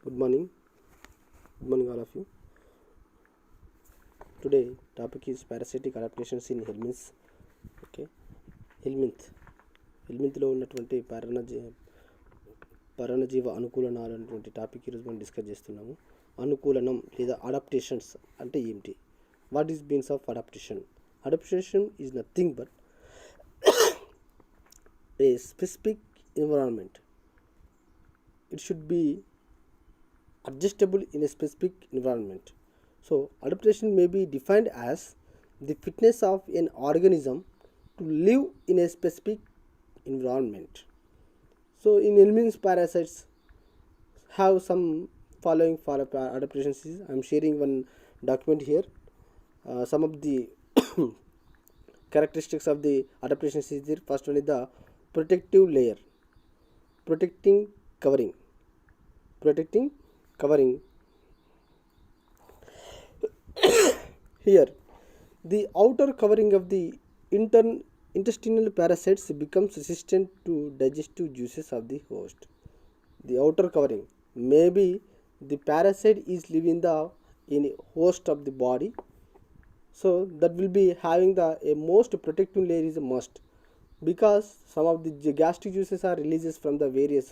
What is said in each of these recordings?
Good morning. Good morning, all of you. Today, topic is parasitic adaptations in Helminthes. Okay, Helminth. హెల్మింత్లో ఉన్నటువంటి పరాన్నజీవ అనుకూలనాలు అనేటువంటి topic ఈరోజు మనం discuss చేస్తున్నాము. అనుకూలనం లేదా అడాప్టేషన్స్ అంటే ఏమిటి? What is means of adaptation? Adaptation is nothing but A specific environment. It should be adjustable in a specific environment. So, adaptation may be defined as the fitness of an organism to live in a specific environment. So, in Helminthes parasites have some following for adaptations. I am sharing one document here. Some of the characteristics of the adaptations is there. First one is the protective layer, protecting covering. Here the outer covering of the intestinal parasites becomes resistant to digestive juices of the host. The outer covering, maybe the parasite is living in a host of the body, so that will be having a most protective layer is a must, because some of the gastric juices are releases from the various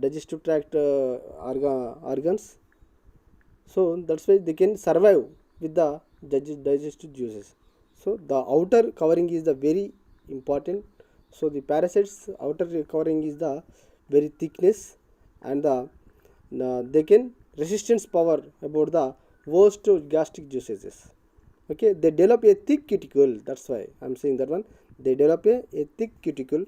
digestive tract organs, so that's why they can survive with the digestive juices. So the outer covering is the very important. So the parasites outer covering is the very thickness, and they can resistance power about the worst gastric juices. Okay, they develop a thick cuticle. That's why I'm saying that one. They develop a thick cuticle.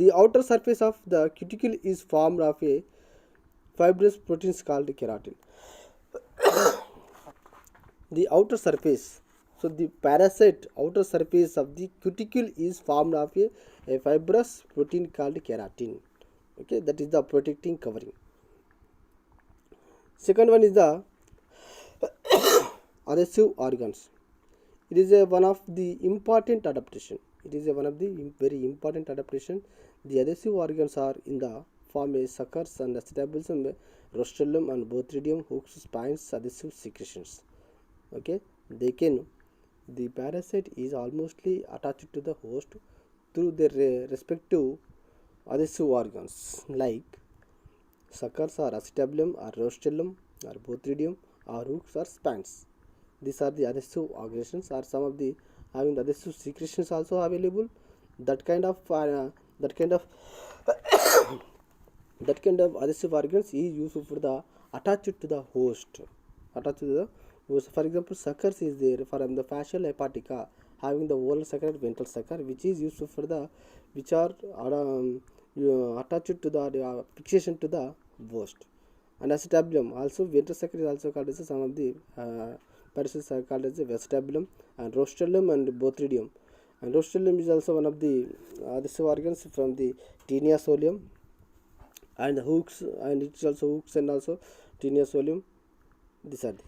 The outer surface of the cuticle is formed of a fibrous proteins called keratin. The outer surface, so the parasite outer surface of the cuticle is formed of a fibrous protein called keratin. Okay, that is the protecting covering. Second one is the adhesive organs. It is one of the important adaptation. Very important adaptation. The adhesive organs are in the form of suckers and acetabulum, rostrum and bothridium, hooks, spines, adhesive secretions. Okay, the parasite is almostly attached to the host through their respective adhesive organs like suckers or acetabulum or rostrum or bothridium or hooks or spines. These are the adhesive organs, or some of the having the adhesive secretions also available. That kind of adhesive organs is used for the attached to the host. For example, suckers is there for the fascial hepatica, having the oral sucker and ventral sucker, which is used for the attached to the fixation to the host. And acetabulum also, ventral sucker is also called as some of the parasites are called as the vestibular, and rostrum and bothridium. And rostrum is also one of the adhesive organs from the tinea solium, and hooks, and it's also hooks and also tinea solium. These are the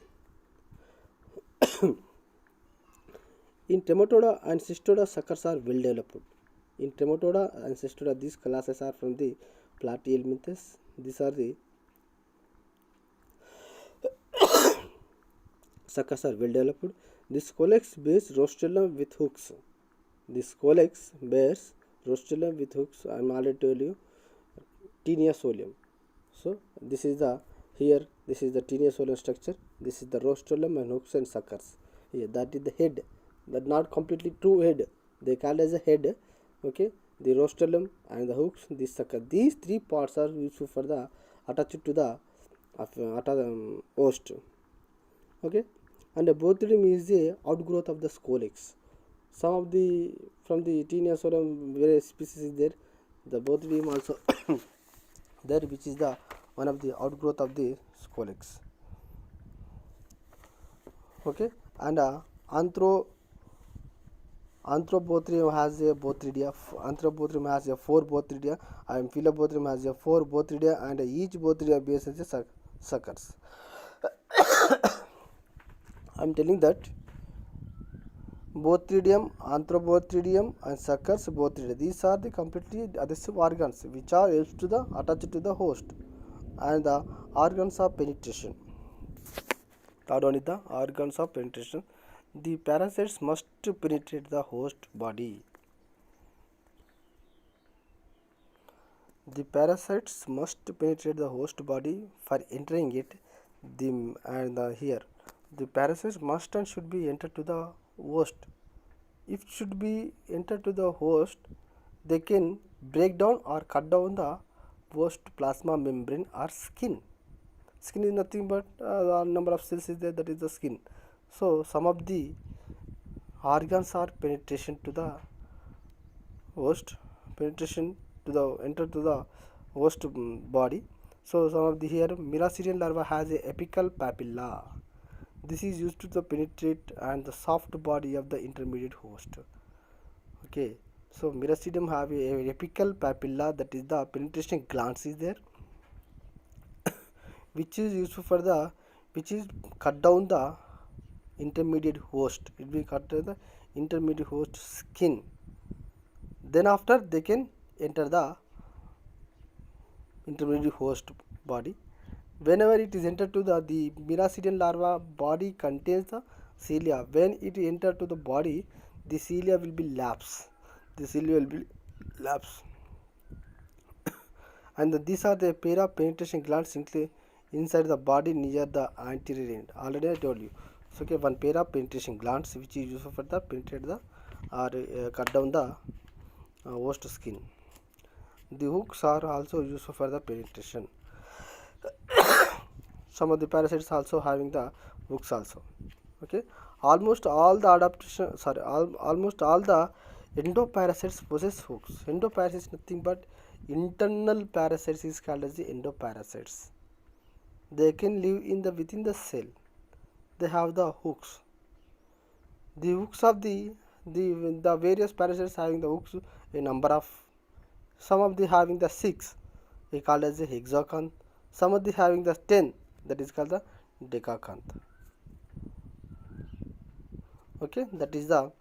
in Trematoda and Cystoda, suckers are well developed. In Trematoda and Cystoda, these classes are from the Helminthes. These are the suckers are well developed. This colex bears rostrum with hooks. I'm already told you tinea solium. So this is the tinea solium structure. This is the rostrum and hooks and suckers. Here that is the head. That not completely true head. They call as a head. Okay, the rostrum and the hooks, this sucker. These three parts are used for the attached to the host. Okay, and the bothridium is the outgrowth of the scolex. Some of the from the tinea solium various species is there. The bothridium also there, which is the one of the outgrowth of the scolex. Okay, and Anthrobothrium has a bothridia. Anthrobothrium has a 4 bothridia, and Philobothrium has a 4 bothridia, and each bothridia bears as a suckers. I am telling that Bothridium, Anthrobothridium, and suckers bothridia. These are the completely adhesive organs which are used to the attached to the host. and the organs of penetration. Third one is the organs of penetration. The parasites must penetrate the host body. The parasites must penetrate the host body for entering it. Here, the parasites must and should be entered to the host. If should be entered to the host, they can break down or cut down the host plasma membrane or skin. Skin is nothing but the number of cells is there, that is the skin. So some of the organs are penetration to the host, penetration to the enter to the host body. So some of the here Miracidian larva has a apical papilla. This is used to the penetrate and the soft body of the intermediate host. Okay, so Miracidium have a apical papilla, that is the penetration glands is there, which is useful for the which is cut down the intermediate host. It will cut the intermediate host skin. Then after they can enter the intermediate host body. Whenever it is entered to the Miracidian larva body contains the cilia. When it enter to the body, the cilia will be lapse. The cilia will be lapse. And these are the pair of penetration glands inside the body near the anterior end. Already I told you. So okay, one pair of penetration glands which is useful for the penetrate the or cut down the host skin. The hooks are also useful for the penetration. Some of the parasites also having the hooks also. Okay, almost all the almost all the endoparasites possess hooks. Endoparasites nothing but internal parasites is called as the endoparasites. They can live in the within the cell. They have the hooks. The hooks of the various parasites having the hooks, a number of, some of the having the 6, we called as the hexaconth. Some of the having the 10, that is called the decaconth. Okay, that is the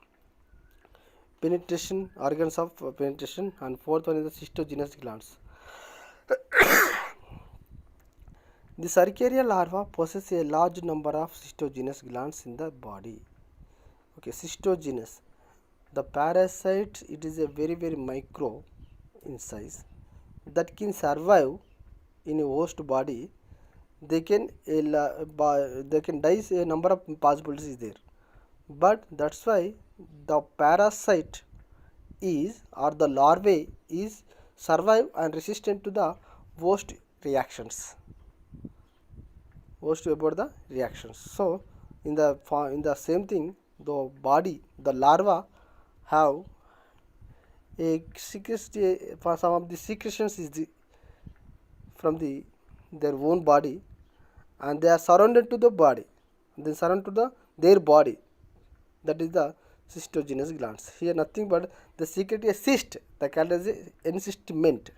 penetration organs of penetration. And fourth one is the cystogenous glands. The Cercaria larva possesses a large number of cystogenous glands in the body. Okay, cystogenous. The parasite, it is a very micro in size that can survive in a host body. They can die, a number of possibilities is there, but that's why the parasite is or the larvae is survive and resistant to the host reactions. Host about the reactions. So in the same thing, the body, the larva have a secretion for some of the secretions is from their own body, and they are surrounded to the body, they surround to their body, that is the cystogenous glands. Here nothing but the secret a cyst, they called as encystment.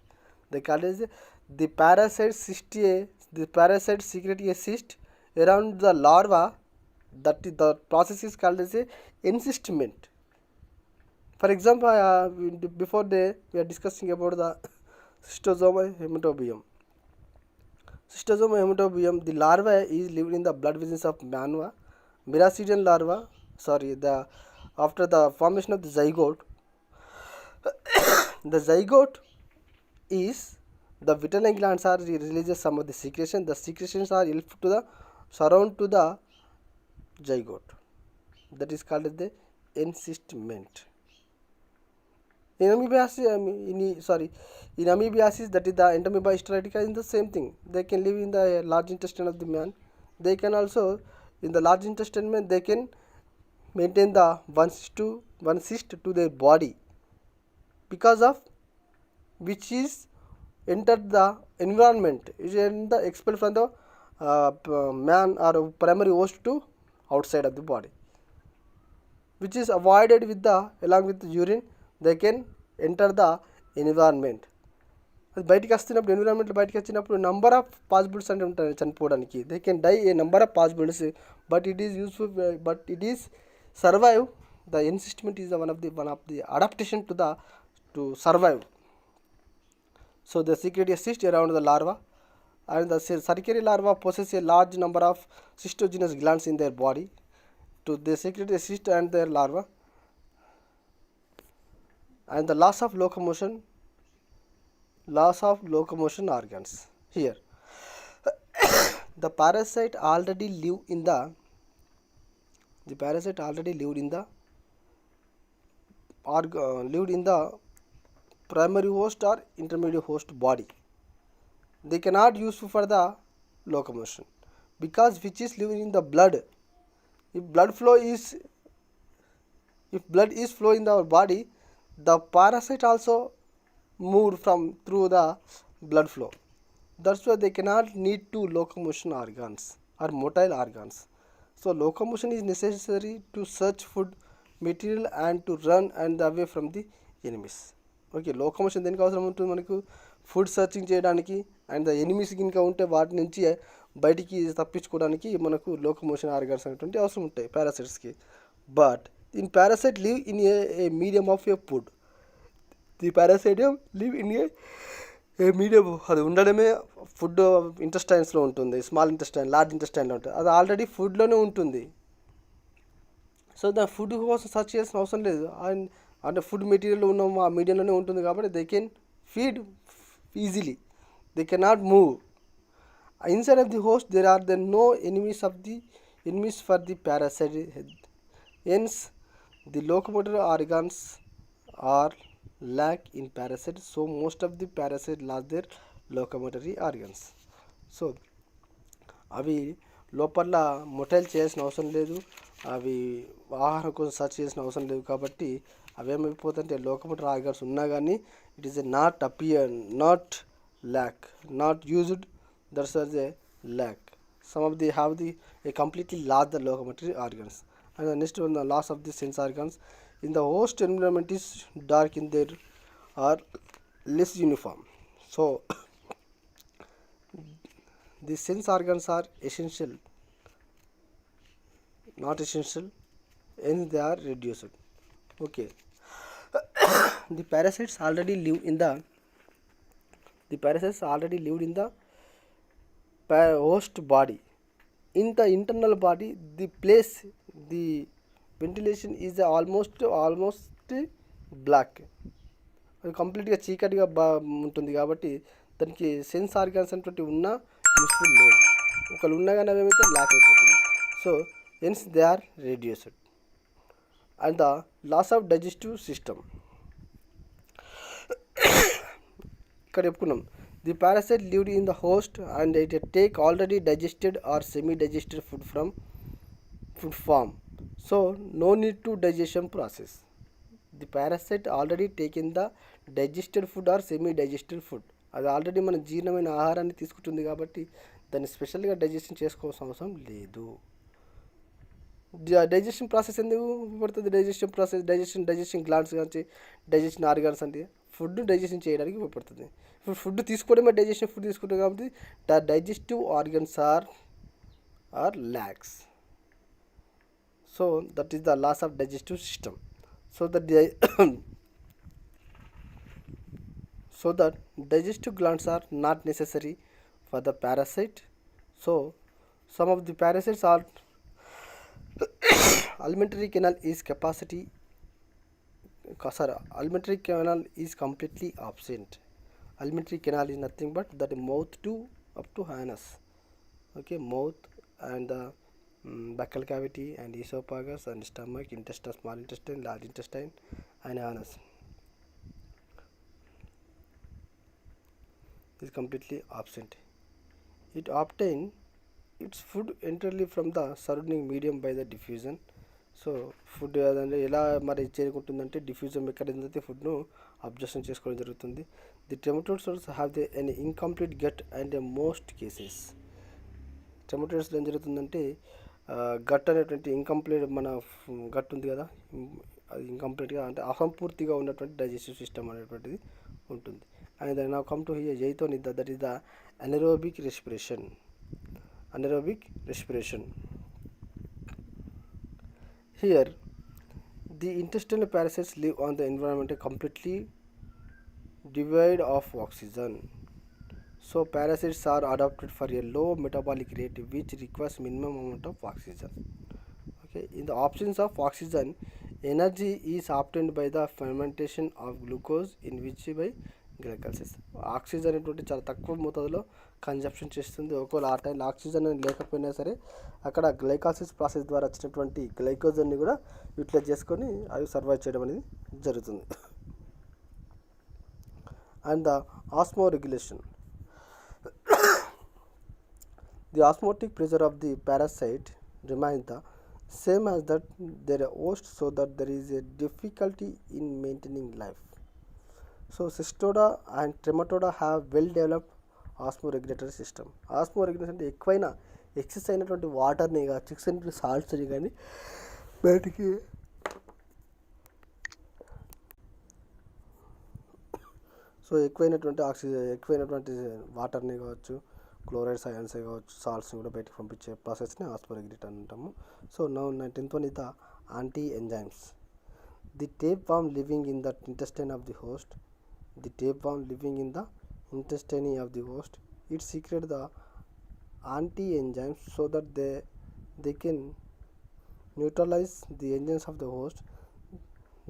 They called as the parasite the parasite secret a cyst around the larva, that is the process is called as a encystment. For example, before we are discussing about the cystosoma hematobium. Cystosoma hematobium, the larva is lived in the blood vessels of manua. Miracidian larva, after the formation of the zygote, the zygote is the vitelline glands are releases some of the secretion. The secretions are helpful to the surround to the zygote. That is called as the encystment. In amoebiasis, that is the entamoeba histolytica, is the same thing. They can live in the large intestine of the man. They can also, in the large intestine man, they can maintain the one cyst to their body, because of which is entered the environment, is expelled from the man or primary host to outside of the body, which is avoided with the along with the urine. They can enter the environment. అది బయటికి వస్తున్నప్పుడు environment బయటికి వచ్చినప్పుడు number of possibilities అంటే ఉంటాయి చనిపోవడానికి. They can die a number of possibilities, but it is useful, but it is survive. The encystment is one of the adaptation to survive. So they secrete a cyst around the larva, And the cercary larva possess a large number of cystogenous glands in their body to they secrete a cyst and their larva. And the loss of locomotion organs. Here the parasite already lived in the primary host or intermediate host body. They cannot use for the locomotion because which is living in the blood. If blood flow is if blood is flow in our body, the parasite also moved from through the blood flow. That's why they cannot need to locomotion organs or motile organs. So locomotion is necessary to search food material and to run and away from the enemies. Okay, locomotion దేనికి అవసరం ఉంటుంది మనకు? Food searching చేయడానికి and the enemies ఇంకా ఉంటే వాటి నుంచి బయటికి తప్పించుకోవడానికి మనకు లోకమోషన్ ఆర్గన్స్ అనేటువంటి అవసరం ఉంటాయి పారాసైట్స్కి. But in parasite live in a medium of a food. The parasitium live in a medium, అది ఉండడమే ఫుడ్ ఇంటెస్టైన్స్లో ఉంటుంది, స్మాల్ ఇంటెస్టైన్, లార్జ్ ఇంటెస్టైన్లో ఉంటుంది. అది ఆల్రెడీ ఫుడ్లోనే ఉంటుంది. సో ద ఫుడ్ కోసం సర్చ్ చేయాల్సిన అవసరం లేదు. అండ్ అంటే ఫుడ్ మెటీరియల్ ఉన్న ఆ మీడియంలోనే ఉంటుంది కాబట్టి they can feed easily. They cannot move. Inside of the host there are then no enemies for the parasite. Hence the locomotor organs are lack in parasite, so most of the parasite lost their locomotory organs. So అవి లోపల motile చేయాల్సిన అవసరం లేదు, అవి ఆహారం కోసం search చేయాల్సిన అవసరం లేదు. కాబట్టి అవి ఏమైపోతుంటే లోకమోటర్ ఆర్గన్స్ ఉన్నా కానీ it is a not lakh, not used. That's a lack. Some of the have a completely lost the locomotory organs. And the next one, the loss of the sense organs. In the host environment is dark in there are less uniform. So the sense organs are essential, not essential, and they are reduced. Okay. the parasites already live in the host body. In the internal body, the place the ventilation is almost black. అది కంప్లీట్గా చీకటిగా ఉంటుంది కాబట్టి దానికి sense organs అనేటువంటి ఉన్నా useful లేదు. ఒకళ్ళు ఉన్నా కానీ అవి ఏమైతే బ్లాక్ అయిపోతుంది. So hence they are reduced. And the loss of digestive system. ఇక్కడ చెప్పుకున్నాం the parasite lived in the host and it take already digested or semi-digested food from food form. So no need to digestion process. The parasite already taken the digested food or semi-digested food. అది already మన జీర్ణమైన ఆహారాన్ని తీసుకుంటుంది కాబట్టి దాన్ని స్పెషల్గా digestion చేసుకోవాల్సిన అవసరం లేదు. డైజెషన్ ప్రాసెస్ ఎందుకు ఉపయోగపడుతుంది? డైజెషన్ గ్లాండ్స్ కానీ డైజెషన్ ఆర్గాన్స్ అంటే ఫుడ్ డైజెషన్ చేయడానికి ఉపయోగపడుతుంది. ఇప్పుడు ఫుడ్ తీసుకోవడమే డైజెషన్, ఫుడ్ తీసుకుంటాం కాబట్టి the digestive organs are lax. So that is the loss of digestive system. So that digestive glands are not necessary for the parasite. So some of the parasites are alimentary canal is completely absent. Alimentary canal is nothing but that mouth to up to anus. Okay, mouth and the buccal cavity and esophagus and stomach, intestine, small intestine, large intestine and anus is completely absent. It obtain its food entirely from the surrounding medium by the diffusion. So food అదంటే ఎలా మరి చేరుకుంటుందంటే diffusion మెకానిజంతో ఫుడ్ను absorption చేసుకోవడం జరుగుతుంది. The trematodes have an incomplete gut and most cases. ట్రెమటోడ్స్లో ఏం జరుగుతుందంటే gut అనేటువంటి incomplete మన గట్ ఉంది కదా, అది ఇంకంప్లీట్గా అంటే అసంపూర్తిగా ఉన్నటువంటి డైజెస్టివ్ సిస్టమ్ అనేటువంటిది ఉంటుంది. అండ్ నా కమ్ టు హియర్ జైతో that is the anaerobic respiration. Here the intestinal parasites live on the environment completely devoid of oxygen. So parasites are adapted for a low metabolic rate which requires minimum amount of oxygen. Okay, in the absence of oxygen, energy is obtained by the fermentation of glucose in which by glycolysis. Oxygen అనేటువంటి చాలా తక్కువ మోతాదులో consumption చేస్తుంది. ఒకవేళ ఆ టైంలో oxygen లేకపోయినా సరే అక్కడ గ్లైకాసిస్ ప్రాసెస్ ద్వారా వచ్చినటువంటి గ్లైకోజన్ని కూడా యూటిలైజ్ చేసుకొని అవి సర్వైవ్ చేయడం అనేది జరుగుతుంది. And the Osmo regulation. The osmotic pressure of the parasite remains the same as that their host, so that there is a difficulty in maintaining life. So cystoda and trematoda have well developed osmoregulatory system. Osmoregulation అంటే ఎక్కువైనా excess అయినటువంటి వాటర్ని excess అయినటువంటి సాల్ట్స్ని కానీ బయటికి so ఎక్కువైనటువంటి వాటర్ని కావచ్చు, chlorides ions కావచ్చు, సాల్ట్స్ని కూడా బయటకు పంపించే ప్రాసెస్ని ఆస్మోరెగ్యులేటర్ అంటాము. So now 10th one is the anti enzymes. The tapeworm living in the intestine of the host, the tapeworm living in the intestine of the host, it secretes the anti enzymes so that they can neutralize the enzymes of the host.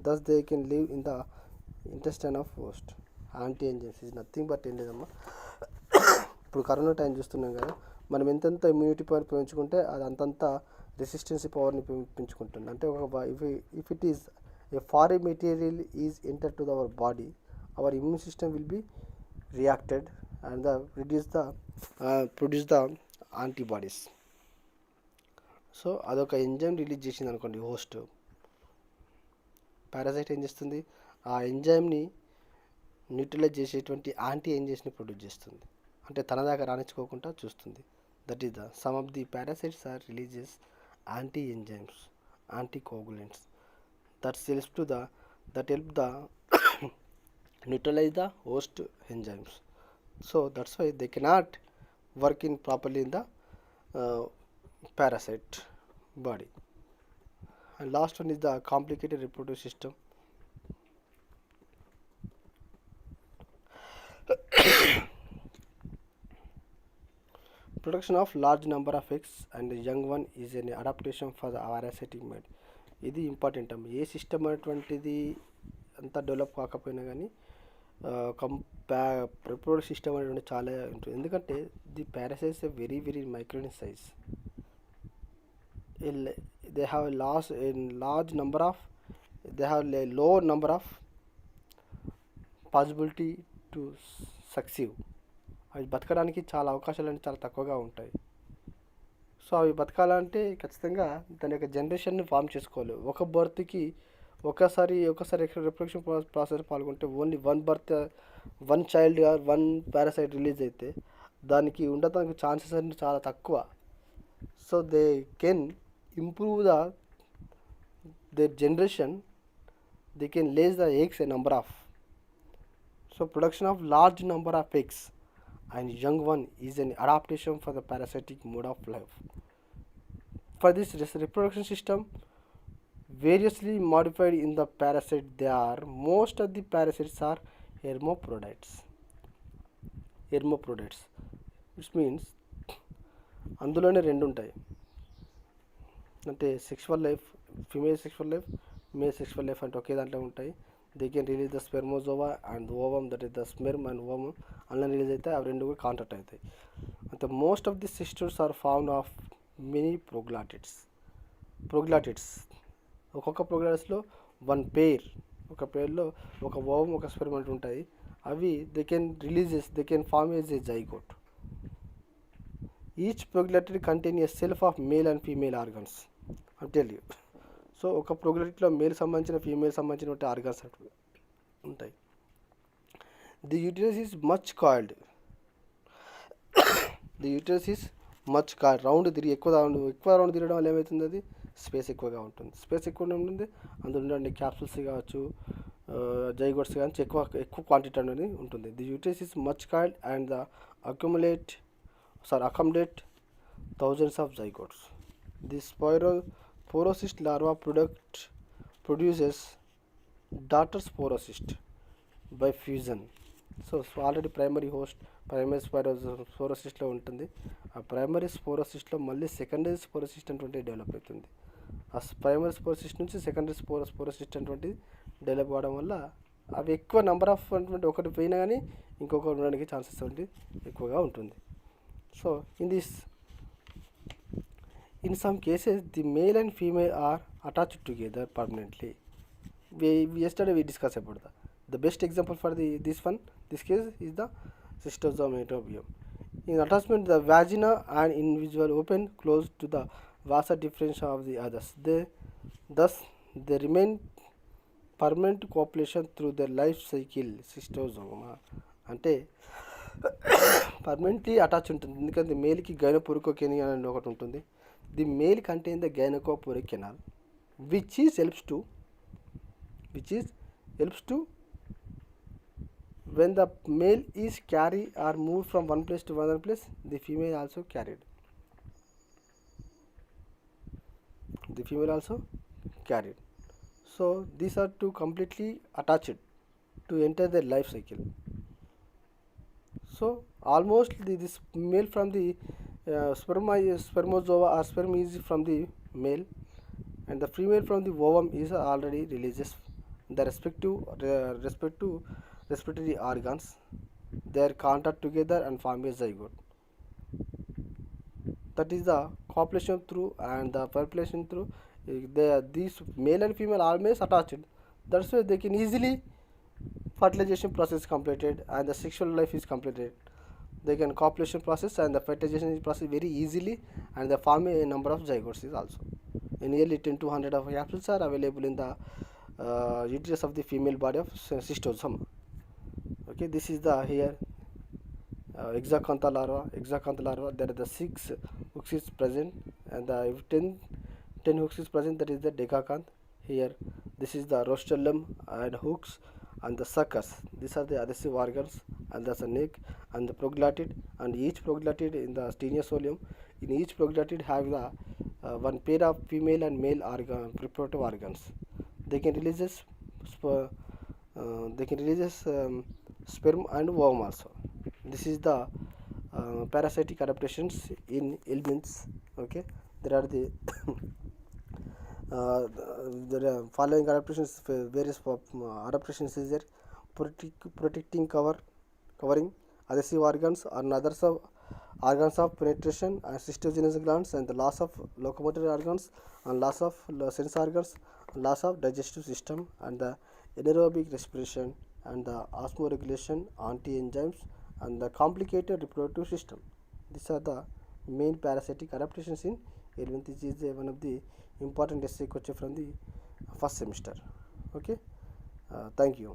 Thus they can live in the intestine of host. Anti enzymes is nothing but ఏం లేదమ్మా, ఇప్పుడు corona time చూస్తున్నాం కదా, మనం ఎంతెంత immunity power పెంచుకుంటే అది అంతంత రెసిస్టెన్సీ పవర్ని పెంచుకుంటుంది. అంటే if it is a foreign material is enter to our body, our immune system will be reacted and produce the antibodies. So అదొక ఎంజైమ్ రిలీజ్ చేసింది అనుకోండి హోస్ట్, పారాసైట్ ఏం చేస్తుంది, ఆ ఎంజైమ్ని న్యూట్రలైజ్ చేసేటువంటి యాంటీ ఎంజైమ్స్ని ప్రొడ్యూస్ చేస్తుంది, అంటే తన దాకా రాణించుకోకుండా చూస్తుంది. That is the some of the parasites are releases anti enzymes, anti coagulants that help the neutralize the host enzymes. So that's why they cannot work in properly in the parasite body. And last one is the complicated reproductive system. Production of large number of eggs and the young one is an adaptation for the parasitic mode. ఇది important అమ్మ. ఏ system అనేటువంటిది అంతా develop కాకపోయినా కానీ reproductive system అనేటువంటి చాలా ఉంటుంది. ఎందుకంటే the parasites very very micro in size. They have large number of, they have a low number of possibility to succeed. అవి బతకడానికి చాలా అవకాశాలు అంటే చాలా తక్కువగా ఉంటాయి. సో అవి బతకాలంటే ఖచ్చితంగా దాని యొక్క జనరేషన్ని ఫామ్ చేసుకోవాలి. ఒక బర్త్కి ఒకసారి రిప్రొడక్షన్ ప్రాసెస్ పాల్గొంటే only one child one parasite release అయితే దానికి ఉండటానికి ఛాన్సెస్ అన్ని చాలా తక్కువ. So they can improve their generation, they can lay the eggs a number of. So production of large number of eggs and young one is an adaptation for the parasitic mode of life. For this reproduction system variously modified in the parasite, most of the parasites are hermaphrodites. Which means అందులోనే రెండు ఉంటాయి, అంటే sexual life, female sexual life, male sexual life అంటే ఒకే దాంట్లో ఉంటాయి. They can release the spermatozoa and ovum, that is the sperm and ovum అందులో release అయితే అవి రెండు కూడా కాంటాక్ట్ అవుతాయి. అంటే most of the cestodes are found of many proglottids. ఒక్కొక్క ప్రోగ్లాటిడ్స్లో వన్ పేర్, ఒక పేర్లో ఒక ఓవమ్ ఒక స్పెర్మ్ అంటూ ఉంటాయి. అవి they can form as a zygote. Each proglottid contain a self of male and female organs. I tell you. So ఒక ప్రోగ్లాటిడ్లో మేల్ సంబంధించిన ఫీమేల్ సంబంధించిన ఆర్గన్స్ ఉంటాయి. The uterus is much coiled. Round తిరిగి ఎక్కువ రౌండ్ తిరగడం వల్ల ఏమవుతుంది, అది స్పేస్ ఎక్కువగా ఉంటుంది. అందులో ఉండే క్యాప్సూల్స్ కావచ్చు, జైగోట్స్ కానీ ఎక్కువ క్వాంటిటీ అనేది ఉంటుంది. The uterus is much coiled and the accommodate thousands of zygotes. The sporocyst larva produces daughter sporocyst by fusion. So already primary స్పోరోసిస్ట్లో ఉంటుంది. ఆ ప్రైమరీ స్పోరోసిస్ట్లో మళ్ళీ సెకండరీ స్పోరోసిస్ట్ అటువంటి డెవలప్ అవుతుంది. ఆ ప్రైమరీ స్పోరోసిస్ట్ నుంచి సెకండరీ స్పోరోసిస్ట్ అటువంటి డెవలప్ అవ్వడం వల్ల అవి ఎక్కువ నెంబర్ ఆఫ్ అటువంటి ఒకటి పోయినా కానీ ఇంకొకటి ఉండడానికి ఛాన్సెస్ అనేది ఎక్కువగా ఉంటుంది. So in some cases the male and female are attached together permanently. Yesterday we discussed about the best example for this case is the cystosomiatobium. In attachment, the vagina and individual open close to the vasa difference of the others. Thus they remain permanent copulation through their life cycle. Cystosoma అంటే permanently attach ఉంటుంది. ఎందుకంటే మేల్కి gynaecophoric canal అని ఒకటి ఉంటుంది. The male contain the gynaecophoric canal which is helps to when the male is carry or moved from one place to another place, the female also carried. So these are two completely attached to enter their life cycle. So almost this male from the spermozoa or sperm is from the male, and the female from the ovum is already releases the respiratory organs. They are contact together and form a zygote. That is the copulation through and the fertilization through. These male and female are always attached. That's why they can easily fertilization process completed and the sexual life is completed. They can copulation process and the fertilization process very easily, and they form a number of zygotes is also. Nearly 10 to 100 of capsules are available in the uterus of the female body of cystosome. Okay, this is the here hexacanthal larva. There are the 6 hooks is present, and the if 10 hooks is present, that is the decacanth. Here this is the rostrum and hooks and the suckers. These are the adhesive organs, and that's the neck and the proglottid, and each proglottid in the steniosolium. In each proglottid have the one pair of female and male reproductive organs. They can release sperm and ovum also. This is the parasitic adaptations in Helminthes. Okay, there are the the following adaptations, various adaptations is there: protecting covering adhesive organs and others of organs of penetration and cystogenous glands, and the loss of locomotor organs and loss of sense organs, and loss of digestive system, and the anaerobic respiration, and the osmoregulation, anti-enzymes, and the complicated reproductive system. These are the main parasitic adaptations in Helminthes. This is one of the important essay question from the first semester. Okay, thank you.